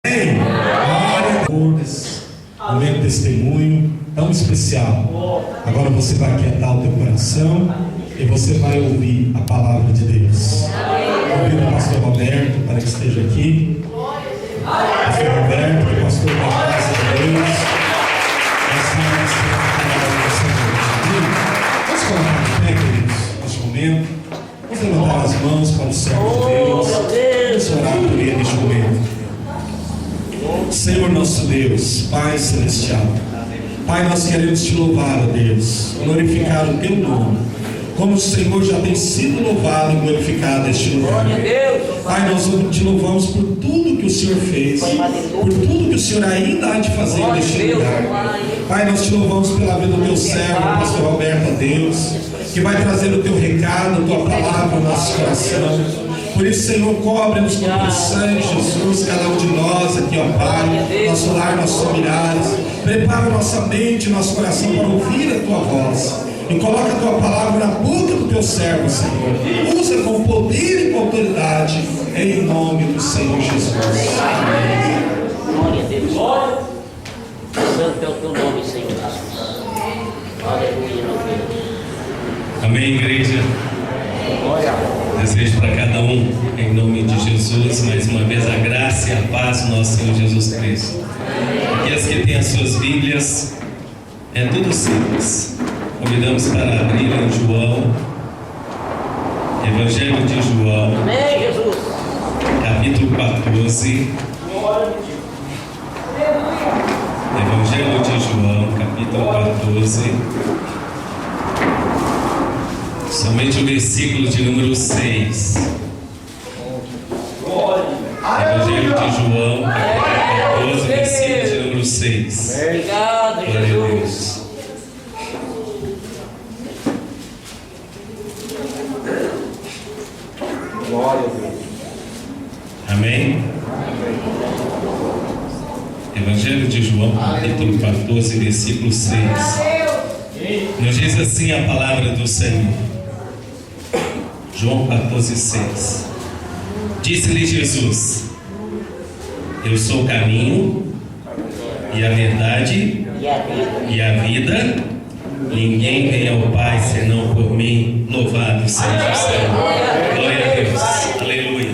Glória a Deus. Momento testemunho tão especial. Agora você vai aquietar o teu coração e você vai ouvir a palavra de Deus. Convido o pastor Roberto para que esteja aqui. Pastor Roberto, que é pastor da casa de Deus. Vamos colocar de pé, queridos, neste momento. Vamos levantar as mãos para o servo de Deus. Vamos orar por ele neste momento. Senhor nosso Deus, Pai Celestial, Pai, nós queremos te louvar, ó Deus, glorificar o teu nome, como o Senhor já tem sido louvado e glorificado neste lugar. Pai, nós te louvamos por tudo que o Senhor fez, por tudo que o Senhor ainda há de fazer neste lugar. Pai, nós te louvamos pela vida do teu servo, o pastor Roberto, ó Deus, que vai trazer o teu recado, a tua palavra ao nosso coração. Por isso, Senhor, cobre-nos com o teu sangue, Jesus, cada um de nós aqui, ó Pai, nosso lar, nossos familiares. Prepara nossa mente, nosso coração para ouvir a tua voz. E coloca a tua palavra na boca do teu servo, Senhor. Usa com poder e com autoridade, em nome do Senhor Jesus. Amém. Glória a Deus. Santo é o teu nome, Senhor Jesus. Aleluia, meu Deus. Amém, igreja. Desejo para cada um, em nome de Jesus, mais uma vez a graça e a paz do nosso Senhor Jesus Cristo. Aqueles que têm as suas Bíblias, é tudo simples. Convidamos para abrir em João, Evangelho de João, Amém, Jesus. capítulo 14. Evangelho de João, capítulo 14. Somente o versículo de número 6. Evangelho de João, capítulo 14, versículo de número 6. Obrigado, Glória a Jesus. Deus. Glória a Deus. Amém? Evangelho de João, capítulo 14, versículo 6. Nos diz assim a palavra do Senhor. João 14, 6. Disse-lhe Jesus: Eu sou o caminho e a verdade e a vida. Ninguém vem ao Pai senão por mim. Louvado seja o Senhor. Glória a Deus. Aleluia.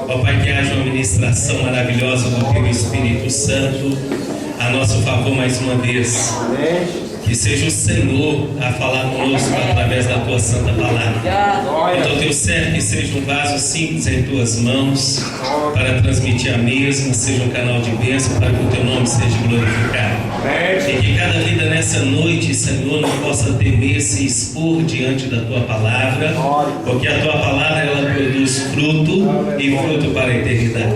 Ó Pai, que haja uma ministração maravilhosa do Teu Espírito Santo a nosso favor mais uma vez. Que seja o Senhor a falar conosco através da Tua Santa Palavra. Então, Teu servo que seja um vaso simples em Tuas mãos para transmitir a mesma, seja um canal de bênção para que o Teu nome seja glorificado. E que cada vida nessa noite, Senhor, não possa temer se expor diante da Tua Palavra, porque a Tua Palavra ela produz fruto e fruto para a eternidade.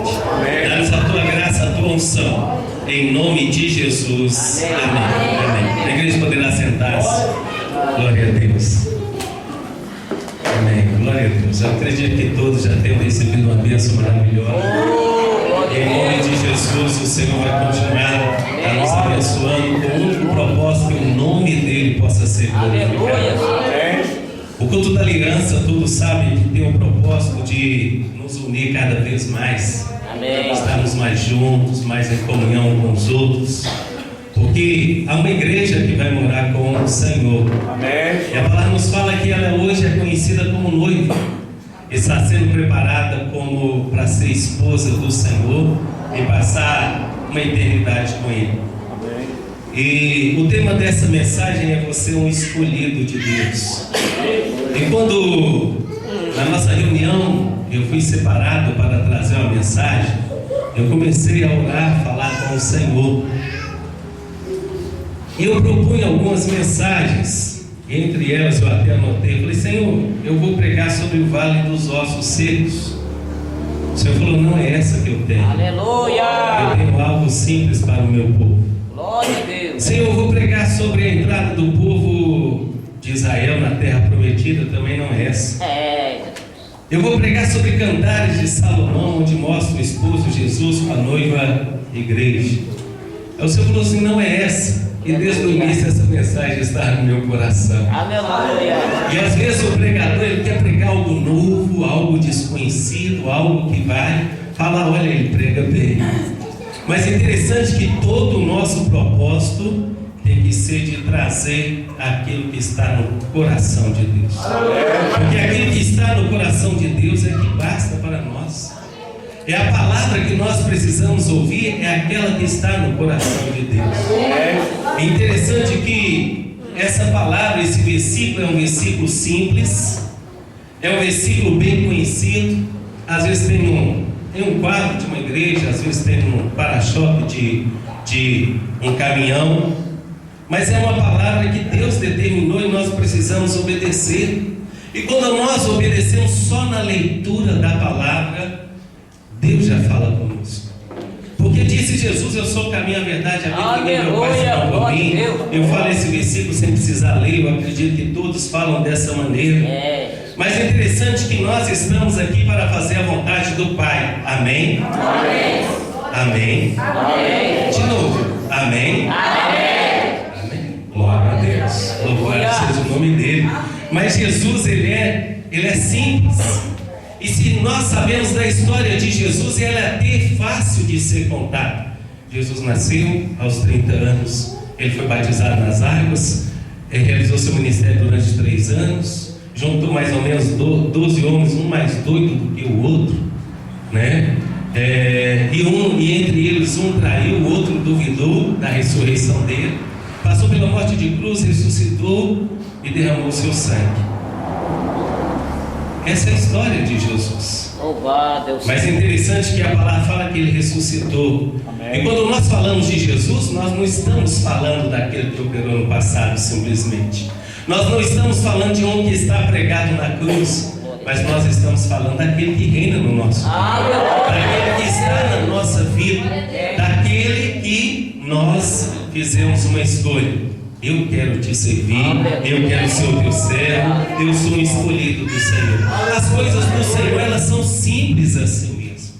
Dá-nos a Tua graça, a Tua unção. Em nome de Jesus. Amém. Amém. A igreja poderá sentar-se. Glória a Deus. Amém. Glória a Deus. Eu acredito que todos já tenham recebido uma bênção maravilhosa. Em nome de Jesus, o Senhor vai continuar a nos abençoando com o único propósito que o nome dele possa ser glorificado. O culto da aliança, todos sabem que tem o propósito de nos unir cada vez mais. Amém. Estarmos mais juntos, mais em comunhão com os outros, porque há uma igreja que vai morar com o Senhor. Amém. E a palavra nos fala que ela hoje é conhecida como noiva, está sendo preparada como para ser esposa do Senhor e passar uma eternidade com Ele. Amém. E o tema dessa mensagem é você um escolhido de Deus. E quando na nossa reunião eu fui separado para trazer uma mensagem, eu comecei a orar, falar com o Senhor. E eu propunha algumas mensagens, entre elas eu até anotei. Falei: Senhor, eu vou pregar sobre o vale dos ossos secos. O Senhor falou: não é essa que eu tenho. Aleluia. Eu tenho algo simples para o meu povo. Glória a Deus. Senhor, eu vou pregar sobre a entrada do povo de Israel na terra prometida. Também não é essa. Eu vou pregar sobre Cantares de Salomão, onde mostra o esposo Jesus com a noiva igreja. Aí o Senhor falou assim: não é essa. E desde o início essa mensagem está no meu coração. Aleluia. E às vezes o pregador ele quer pregar algo novo, algo desconhecido, algo que vai falar: olha, ele prega bem. Mas é interessante que todo o nosso propósito tem que ser de trazer aquilo que está no coração de Deus. Porque aquilo que está no coração de Deus é que basta para nós. É a palavra que nós precisamos ouvir, é aquela que está no coração de Deus. É interessante que essa palavra, esse versículo é um versículo simples, é um versículo bem conhecido. Às vezes tem um quadro de uma igreja, às vezes tem um para-choque de um caminhão, mas é uma palavra que Deus determinou e nós precisamos obedecer. E quando nós obedecemos só na leitura da palavra, Deus já fala conosco. Porque disse Jesus: eu sou o caminho, a verdade, a vida, que meu Pai senão por mim. Eu falo esse versículo sem precisar ler, eu acredito que todos falam dessa maneira. Mas é interessante que nós estamos aqui para fazer a vontade do Pai. Amém? Amém. Amém. Amém. De novo. Amém. Amém. Amém. Glória a Deus. Louvado seja o nome dele. Mas Jesus, ele é simples. E se nós sabemos da história de Jesus, ela é até fácil de ser contada. Jesus nasceu aos 30 anos, ele foi batizado nas águas, realizou seu ministério durante 3 anos, juntou mais ou menos 12 homens, um mais doido do que o outro, né? E entre eles um traiu, o outro duvidou da ressurreição dele, passou pela morte de cruz, ressuscitou e derramou o seu sangue. Essa é a história de Jesus. Mas é interessante que a palavra fala que ele ressuscitou. Amém. E quando nós falamos de Jesus, nós não estamos falando daquele que operou no passado simplesmente. Nós não estamos falando de um que está pregado na cruz, mas nós estamos falando daquele que reina no nosso corpo, daquele que está na nossa vida, daquele que nós fizemos uma escolha. Eu quero te servir, eu quero ser o teu servo, eu sou um escolhido do Senhor. As coisas do Senhor, elas são simples assim mesmo.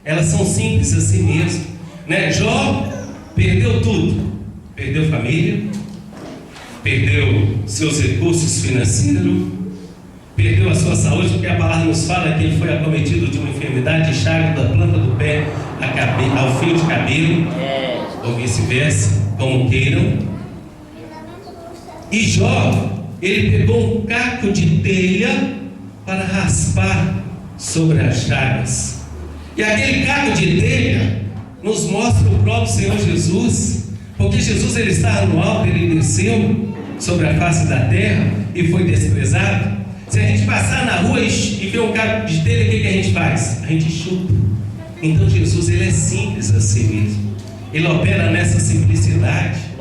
Elas são simples assim mesmo, né? Jó perdeu tudo. Perdeu família, perdeu seus recursos financeiros, perdeu a sua saúde, porque a palavra nos fala que ele foi acometido de uma enfermidade, chaga da planta do pé ao fio de cabelo, ou vice-versa, como queiram. E Jó, ele pegou um caco de telha para raspar sobre as chagas. E aquele caco de telha nos mostra o próprio Senhor Jesus, porque Jesus, ele estava no alto, ele desceu sobre a face da terra e foi desprezado. Se a gente passar na rua e ver um caco de telha, o que a gente faz? A gente chupa. Então Jesus, ele é simples assim mesmo. Ele opera nessa simplicidade.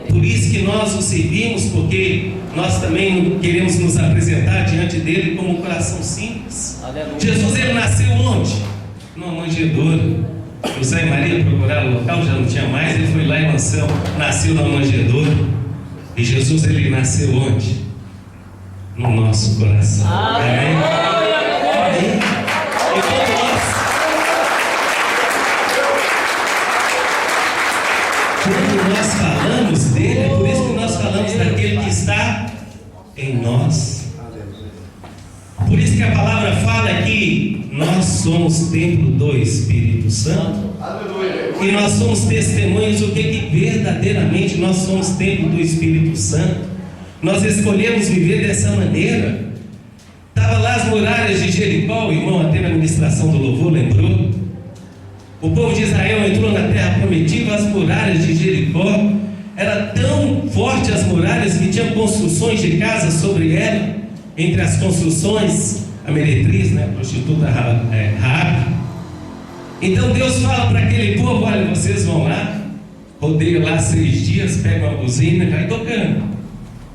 Por isso que nós o servimos, porque nós também queremos nos apresentar diante dele como um coração simples. Aleluia. Jesus, ele nasceu onde? Numa manjedoura. José e Maria procuraram o local, já não tinha mais, ele foi lá em mansão, nasceu na manjedoura. E Jesus, ele nasceu onde? No nosso coração. Amém? Amém? Quando nós falamos dele, é por isso que nós falamos daquele que está em nós. Por isso que a palavra fala que nós somos templo do Espírito Santo. E nós somos testemunhas do que verdadeiramente nós somos templo do Espírito Santo. Nós escolhemos viver dessa maneira. Estava lá as muralhas de Jericó, o irmão até na ministração do louvor lembrou. O povo de Israel entrou na terra prometida, as muralhas de Jericó, era tão forte as muralhas que tinha construções de casas sobre ela. Entre as construções, a meretriz, né, a prostituta Raabe. Então Deus fala para aquele povo: olha, vocês vão lá, rodeiam lá 6 dias, pegam uma buzina e vai tocando.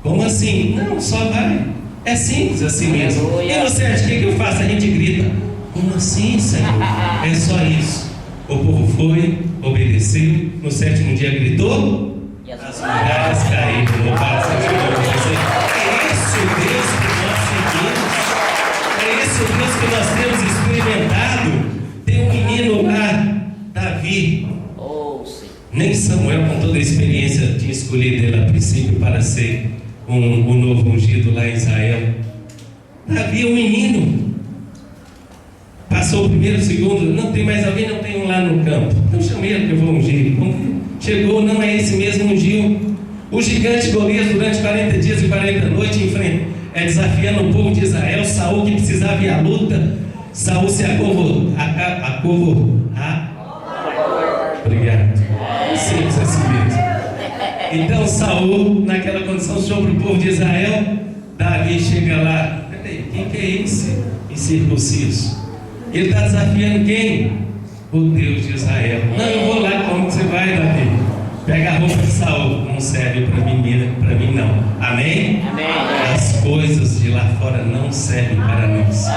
Como assim? Não, só vai. É simples assim mesmo. E no certo, o que eu faço? A gente grita: como assim, Senhor? É só isso. O povo foi, obedeceu, no 7º dia gritou, as muralhas caíram. Louvado seja o nome de Jesus. É esse o Deus que nós seguimos, é esse o Deus que nós temos experimentado. Tem um menino lá, Davi. Nem Samuel, com toda a experiência, tinha escolhido ele a princípio para ser o novo ungido lá em Israel. Davi é um menino, Passou o primeiro, o segundo, não tem mais alguém, não tem um lá no campo. Então chamei ele que eu vou ungir. Chegou, não é esse mesmo, ungiu. O gigante Golias, durante 40 dias e 40 noites, desafiando o povo de Israel. Saul, que precisava ir à luta, Saul se Obrigado. Simples assim mesmo. Então Saul, naquela condição sobre o povo de Israel, Davi chega lá. Peraí, quem que é esse incircunciso? Ele está desafiando quem? O Deus de Israel. Não, eu vou lá. Como você vai, Davi? Pega a roupa de Saul. Não serve para mim não. Amém? Amém. As coisas de lá fora não servem para nós.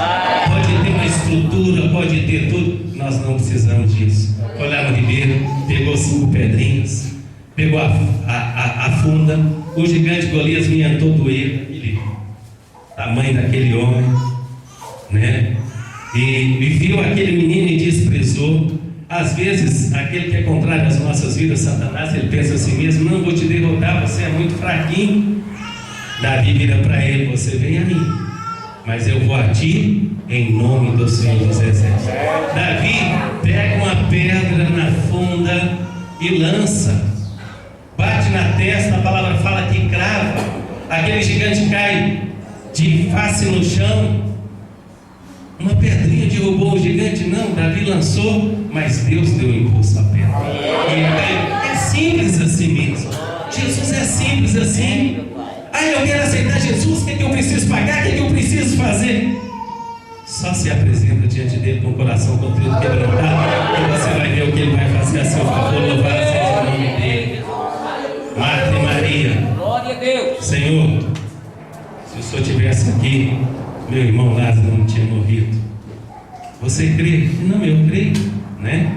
Pode ter uma estrutura, pode ter tudo, nós não precisamos disso. Foi lá no ribeiro, pegou 5 pedrinhas, pegou a funda. O gigante Golias vinha todo ele, aquele tamanho daquele homem, né? E viu aquele menino e desprezou. Às vezes, aquele que é contrário às nossas vidas, Satanás, ele pensa assim mesmo: não, vou te derrotar, você é muito fraquinho. Davi vira para ele: você vem a mim, mas eu vou a ti em nome do Senhor dos Exércitos. Davi pega uma pedra na funda e lança, bate na testa, a palavra fala que crava, aquele gigante cai de face no chão. Uma pedrinha derrubou o gigante? Não, Davi lançou, mas Deus deu impulso à pedra. É simples assim mesmo. Jesus é simples assim. Eu quero aceitar Jesus, o que eu preciso pagar? O que eu preciso fazer? Só se apresenta diante dele com o coração contrito, quebrantado, e você vai ver o que ele vai fazer a seu favor. Louvado seja o nome dele. Marta e Maria. Glória a Deus. Senhor, se o Senhor estivesse aqui, meu irmão Lázaro não tinha morrido. Você crê? Não, eu creio, né?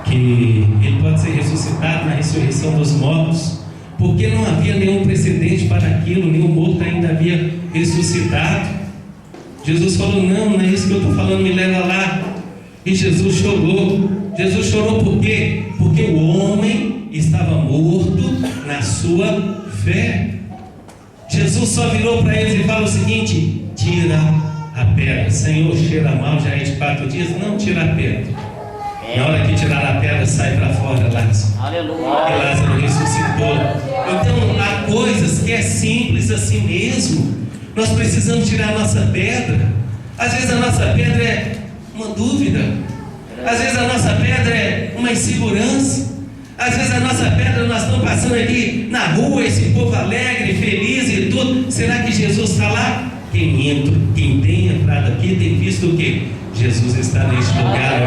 Que ele pode ser ressuscitado na ressurreição dos mortos, porque não havia nenhum precedente para aquilo, nenhum morto ainda havia ressuscitado. Jesus falou: não é isso que eu estou falando, me leva lá. E Jesus chorou. Jesus chorou por quê? Porque o homem estava morto na sua fé. Jesus só virou para eles e falou o seguinte: tira a pedra. Senhor, cheira mal, já é de 4 dias. Não, tira a pedra. Na hora que tirar a pedra, sai para fora, Lázaro. Aleluia. E Lázaro ressuscitou. Então há coisas que é simples assim mesmo. Nós precisamos tirar a nossa pedra. Às vezes a nossa pedra é uma dúvida. Às vezes a nossa pedra é uma insegurança. Às vezes a nossa pedra, nós estamos passando aqui na rua, esse povo alegre, feliz e tudo. Será que Jesus está lá? Quem tem entrado aqui tem visto o quê? Jesus está neste lugar.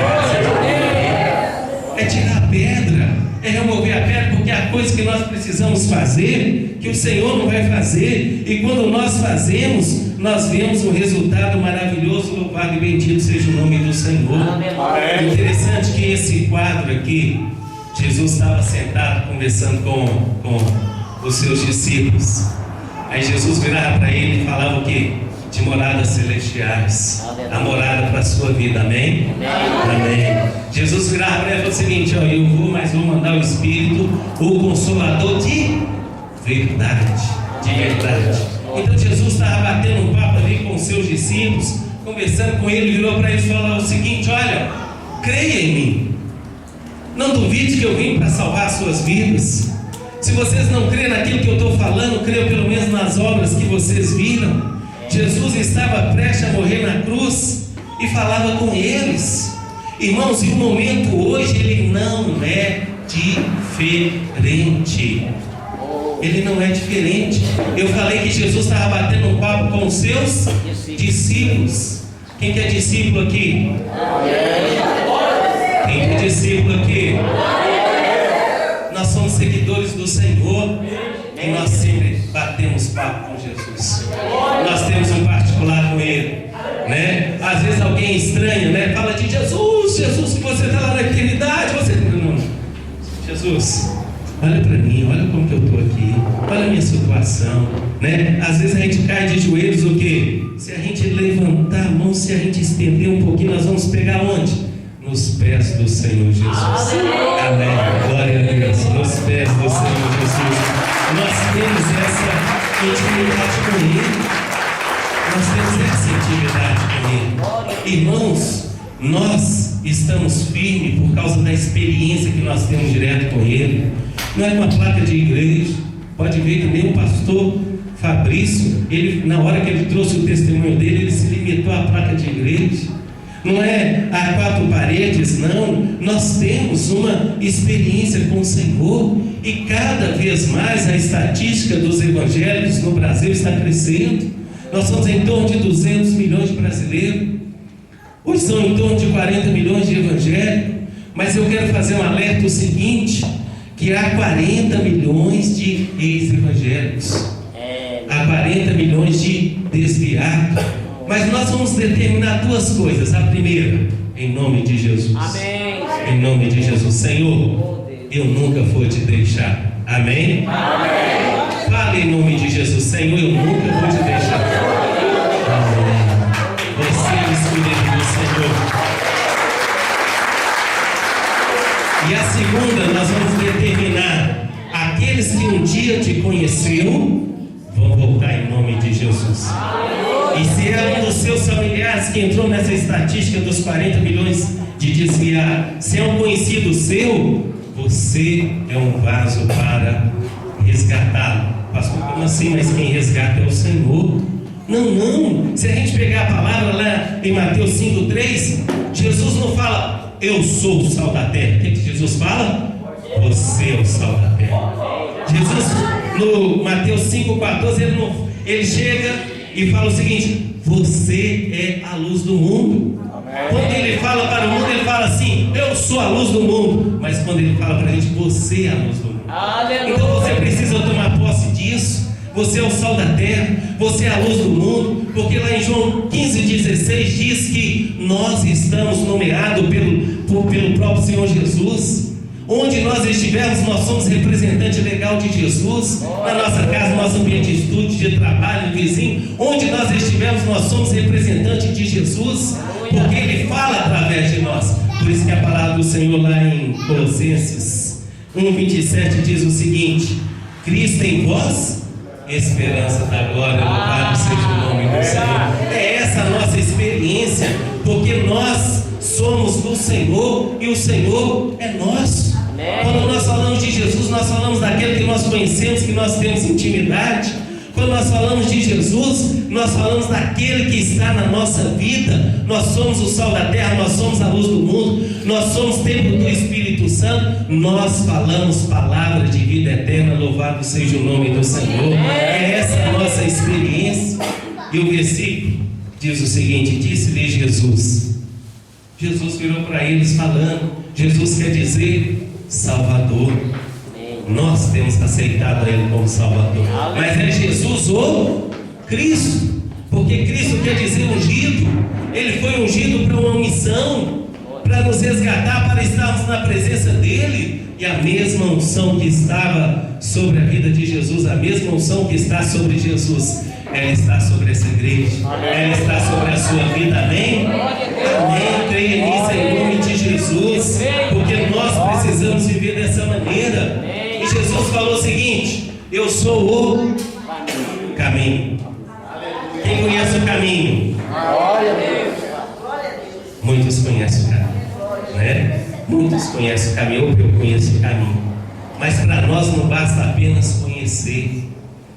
É tirar a pedra, é remover a pedra, porque há coisas que nós precisamos fazer que o Senhor não vai fazer, e quando nós fazemos, nós vemos um resultado maravilhoso. Louvado e bendito seja o nome do Senhor. É interessante que esse quadro aqui, Jesus estava sentado conversando com os seus discípulos. Aí Jesus virava para ele e falava o quê? De moradas celestiais, a morada para a sua vida. Amém? Amém. Jesus virava para ele e falou o seguinte: eu vou, mas vou mandar o Espírito, o Consolador de verdade. Então Jesus estava batendo um papo ali com os seus discípulos, conversando com ele, virou para eles e falou o seguinte: olha, creia em mim, não duvide que eu vim para salvar as suas vidas. Se vocês não crêem naquilo que eu estou falando, creiam pelo menos nas obras que vocês viram. Jesus estava prestes a morrer na cruz e falava com eles. Irmãos, e o momento hoje, ele não é diferente. Ele não é diferente. Eu falei que Jesus estava batendo um papo com os seus discípulos. Quem que é discípulo aqui? Quem que é discípulo aqui? Nós somos seguidores do Senhor e nós sempre batemos papo com Jesus. Nós temos um particular com Ele, né? Às vezes alguém estranha, né? Fala de Jesus, Jesus, que você está lá na eternidade. Você não, Jesus, olha para mim, olha como que eu estou aqui, olha a minha situação, né? Às vezes a gente cai de joelhos, o quê? Se a gente levantar a mão, se a gente estender um pouquinho, nós vamos pegar onde? Nos pés do Senhor Jesus. Amém. Glória a Deus. Nos pés do Senhor Jesus. Nós temos essa intimidade com Ele. Nós temos essa intimidade com Ele. Irmãos, firme por causa da experiência que nós temos direto com Ele. Não é uma placa de igreja. Pode ver que nem o pastor Fabrício, ele, na hora que ele trouxe o testemunho dele, ele se limitou à placa de igreja. Não é a 4 paredes, não. Nós temos uma experiência com o Senhor e cada vez mais a estatística dos evangélicos no Brasil está crescendo. Nós somos em torno de 200 milhões de brasileiros. Hoje são em torno de 40 milhões de evangélicos. Mas eu quero fazer um alerta o seguinte, que há 40 milhões de ex-evangélicos. Há 40 milhões de desviados. Mas nós vamos determinar 2 coisas. A primeira, em nome de Jesus. Amém. Em nome de Jesus. Senhor, eu nunca vou te deixar. Amém? Amém. Fale em nome de Jesus. Senhor, eu nunca vou te deixar. Amém. Você é o escolhido do Senhor. E a segunda, nós vamos determinar aqueles que um dia te conheceram, vão voltar em nome de Jesus. E se é um dos seus familiares que entrou nessa estatística dos 40 milhões de desviar, se é um conhecido seu, você é um vaso para resgatá-lo. Pastor, como assim? Mas quem resgata é o Senhor. Não. Se a gente pegar a palavra lá em Mateus 5,3, Jesus não fala, eu sou o sal da terra. O que Jesus fala? Você é o sal da terra. Jesus, no Mateus 5,14, ele chega e fala o seguinte: você é a luz do mundo. Quando ele fala para o mundo, ele fala assim, eu sou a luz do mundo. Mas quando ele fala para a gente, você é a luz do mundo. Aleluia. Então você precisa tomar posse disso. Você é o sal da terra, você é a luz do mundo. Porque lá em João 15,16 diz que nós estamos nomeados pelo próprio Senhor Jesus. Onde nós estivermos, nós somos representante legal de Jesus. Na nossa casa, no nosso ambiente de estudo, de trabalho, vizinho. Onde nós estivermos, nós somos representante de Jesus. Porque Ele fala através de nós. Por isso que a palavra do Senhor lá em Colossenses 1,27 diz o seguinte: Cristo em vós, esperança da glória, louvado seja o nome do Senhor. É essa a nossa experiência, porque nós somos do Senhor e o Senhor é nosso. Quando nós falamos de Jesus, nós falamos daquele que nós conhecemos, que nós temos intimidade. Quando nós falamos de Jesus, nós falamos daquele que está na nossa vida. Nós somos o sal da terra, nós somos a luz do mundo, nós somos templo do Espírito Santo. Nós falamos palavra de vida eterna, louvado seja o nome do Senhor. É essa a nossa experiência. E o versículo diz o seguinte: disse-lhe Jesus virou para eles falando. Jesus quer dizer Salvador. Nós temos aceitado Ele como Salvador. Mas é Jesus o Cristo. Porque Cristo quer dizer ungido. Ele foi ungido para uma missão, para nos resgatar, para estarmos na presença dEle. E a mesma unção que estava sobre a vida de Jesus, a mesma unção que está sobre Jesus, ela está sobre essa igreja. Ela está sobre a sua vida. Amém? Amém. Creia nisso em nome de Jesus. Porque nós precisamos viver dessa maneira. E Jesus falou o seguinte: eu sou o caminho. Quem conhece o caminho? Muitos conhecem o caminho, né? Muitos conhecem o caminho, eu conheço o caminho. Mas para nós não basta apenas conhecer.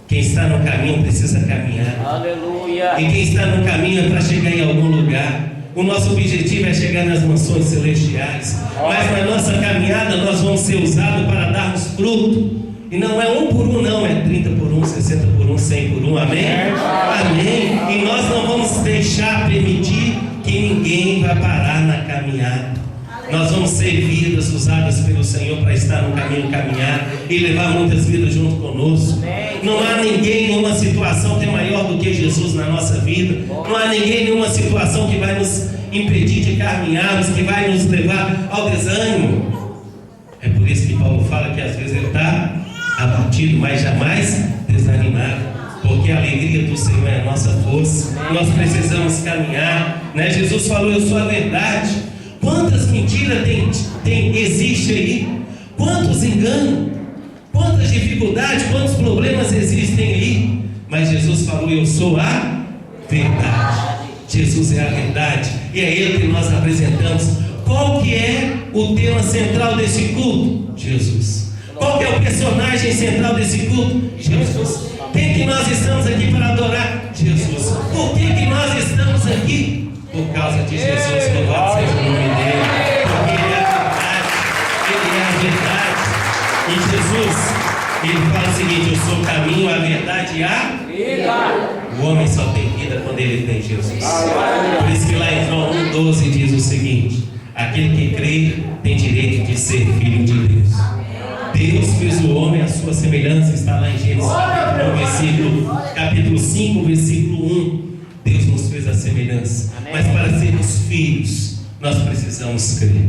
Quem está no caminho precisa caminhar. Aleluia. E quem está no caminho é para chegar em algum lugar. O nosso objetivo é chegar nas mansões celestiais. Mas na nossa caminhada nós vamos ser usados para darmos fruto. E não é 1 por 1 não, é 30 por 1, 60 por 1, 100 por 1, amém? Amém. E nós não vamos deixar permitir que ninguém vai parar na caminhada. Nós vamos ser vidas usadas pelo Senhor para estar no caminho, caminhar e levar muitas vidas junto conosco. Não há ninguém, nenhuma situação que é maior do que Jesus na nossa vida. Não há ninguém, nenhuma situação que vai nos impedir de caminharmos, que vai nos levar ao desânimo. É por isso que Paulo fala que às vezes ele está abatido, mas jamais desanimado. Porque a alegria do Senhor é a nossa força. Nós precisamos caminhar, né? Jesus falou: eu sou a verdade. Quantas mentiras existe aí? Quantos enganos? Quantas dificuldades? Quantos problemas existem aí? Mas Jesus falou: eu sou a verdade. Jesus é a verdade. E é Ele que nós apresentamos Qual que é o tema central desse culto? Jesus. Qual que é o personagem central desse culto? Jesus. Quem que nós estamos aqui para adorar? Jesus. Por que nós estamos aqui? Por causa de Jesus. Louvado seja o nome dele. Porque ele é a verdade. Ele é a verdade. E Jesus, ele fala o seguinte: eu sou o caminho, a verdade e a vida. O homem só tem vida quando ele tem Jesus. Por isso que lá em João 1,12 diz o seguinte: aquele que crê tem direito de ser filho de Deus. Deus fez o homem à sua semelhança, está lá em Gênesis capítulo 5, versículo 1. Deus nos fez a semelhança. Mas para sermos filhos, nós precisamos crer,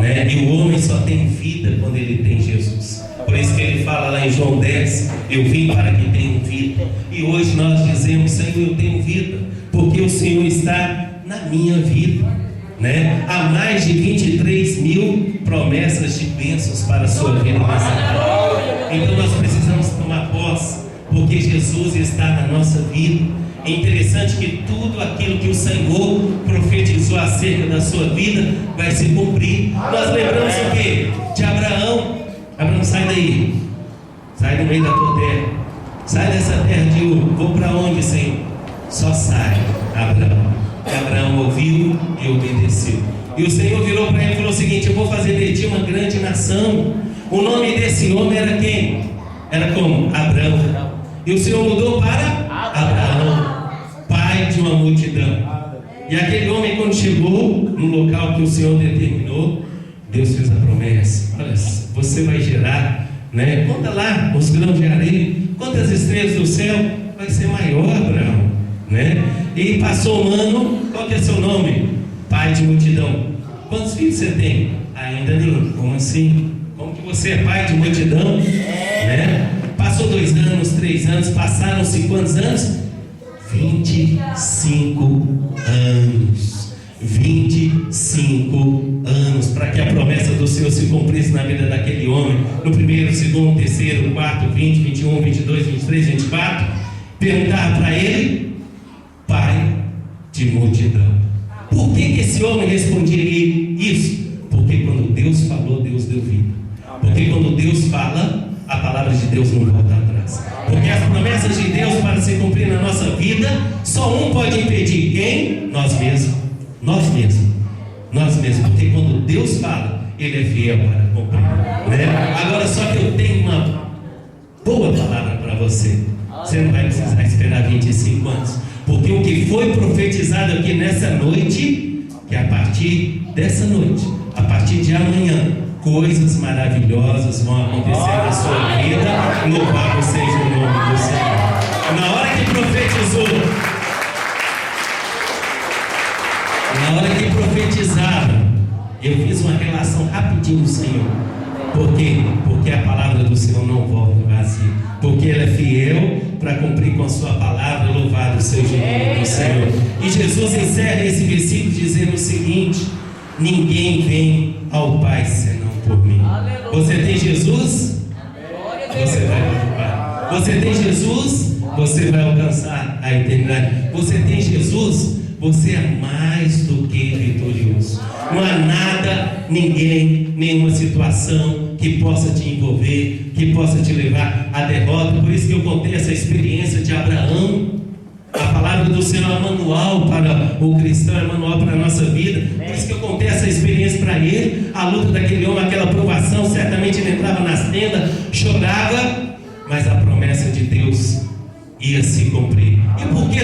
né? E o homem só tem vida quando ele tem Jesus. Por isso que ele fala lá em João 10: eu vim para que tenham vida. E hoje nós dizemos: Senhor, eu tenho vida, porque o Senhor está na minha vida, né? Há mais de 23 mil promessas de bênçãos para a sua vida nessa terra. Então nós precisamos tomar posse, porque Jesus está na nossa vida. É interessante que tudo aquilo que o Senhor profetizou acerca da sua vida vai se cumprir. Nós lembramos o quê? De Abraão. Abraão, sai daí, sai do meio da tua terra, sai dessa terra de Ur. Vou para onde, Senhor? Só sai, Abraão. E Abraão ouviu e obedeceu. E o Senhor virou para ele e falou o seguinte: eu vou fazer de ti uma grande nação. O nome desse homem era quem? Era como? Abraão. E o Senhor mudou para Abraão, pai de uma multidão. E aquele homem, quando chegou no local que o Senhor determinou, Deus fez a promessa: olha, você vai gerar, né? Conta lá os grãos de areia, quantas estrelas do céu, vai ser maior, Abraão, né? E passou um ano. Qual que é seu nome? Pai de multidão. Quantos filhos você tem? Ainda nenhum. Como assim? Como que você é pai de multidão? Né? Passou 2 anos, 3 anos, passaram-se quantos anos? 25 anos. 25 anos para que a promessa do Senhor se cumprisse na vida daquele homem. No primeiro, segundo, terceiro, quarto, 20, 21, 22, 23, 24. Perguntar para ele: pai de multidão. Por que esse homem respondia isso? Porque quando Deus falou, Deus deu vida. Porque quando Deus fala, a palavra de Deus não volta atrás. Porque as promessas de Deus para se cumprir na nossa vida, só um pode impedir. Quem? Nós mesmos. Nós mesmos. Nós mesmos. Porque quando Deus fala, Ele é fiel para cumprir, né? Agora, só que eu tenho uma boa palavra para você. Você não vai precisar esperar 25 anos. Porque o que foi profetizado aqui nessa noite, que a partir dessa noite, a partir de amanhã, coisas maravilhosas vão acontecer na sua vida. Louvado seja o nome do Senhor. Na hora que profetizava, eu fiz uma relação rapidinho com o Senhor. Por quê? Porque a palavra do Senhor não volta vazia. Porque Ele é fiel para cumprir com a sua palavra. Louvado seja o nome do Senhor. E Jesus encerra esse versículo dizendo o seguinte: ninguém vem ao Pai senão por mim. Você tem Jesus? Você vai ao Pai. Você tem Jesus? Você vai alcançar a eternidade. Você tem Jesus? Você é mais do que vitorioso. Não há nada, ninguém, nenhuma situação que possa te envolver, que possa te levar à derrota. Por isso que eu contei essa experiência de Abraão. A palavra do Senhor é manual para o cristão, é manual para a nossa vida. Por isso que eu contei essa experiência para ele. A luta daquele homem, aquela provação, certamente ele entrava nas tendas, chorava, mas a promessa de Deus ia se cumprir. E por que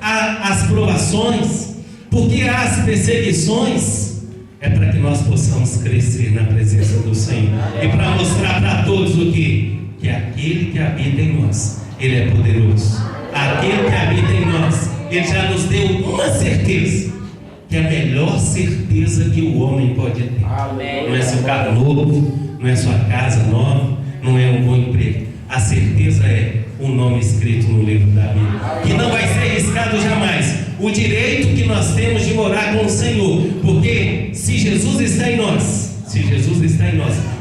as provações? Por que as perseguições? É para que nós possamos crescer na presença do Senhor. E para mostrar para todos o quê? Que aquele que habita em nós, Ele é poderoso. Aquele que habita em nós, Ele já nos deu uma certeza, que é a melhor certeza que o homem pode ter. Não é seu carro novo, não é sua casa nova, não é um bom emprego. A certeza é o nome escrito no livro da Bíblia, que não vai ser riscado jamais. O direito que nós temos de morar com o Senhor, porque se Jesus está em nós,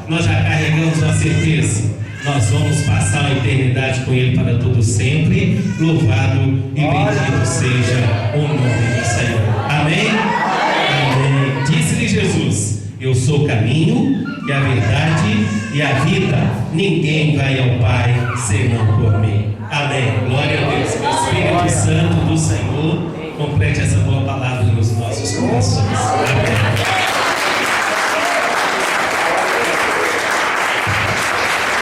nós já carregamos a certeza. Nós vamos passar a eternidade com Ele para todo sempre. Louvado e bendito seja o nome do Senhor. Amém? Amém. Disse-lhe Jesus: Eu sou o caminho e a verdade e a vida. Ninguém vai ao Pai senão por mim. Amém. Glória a Deus. Espírito Santo do Senhor, complete essa boa palavra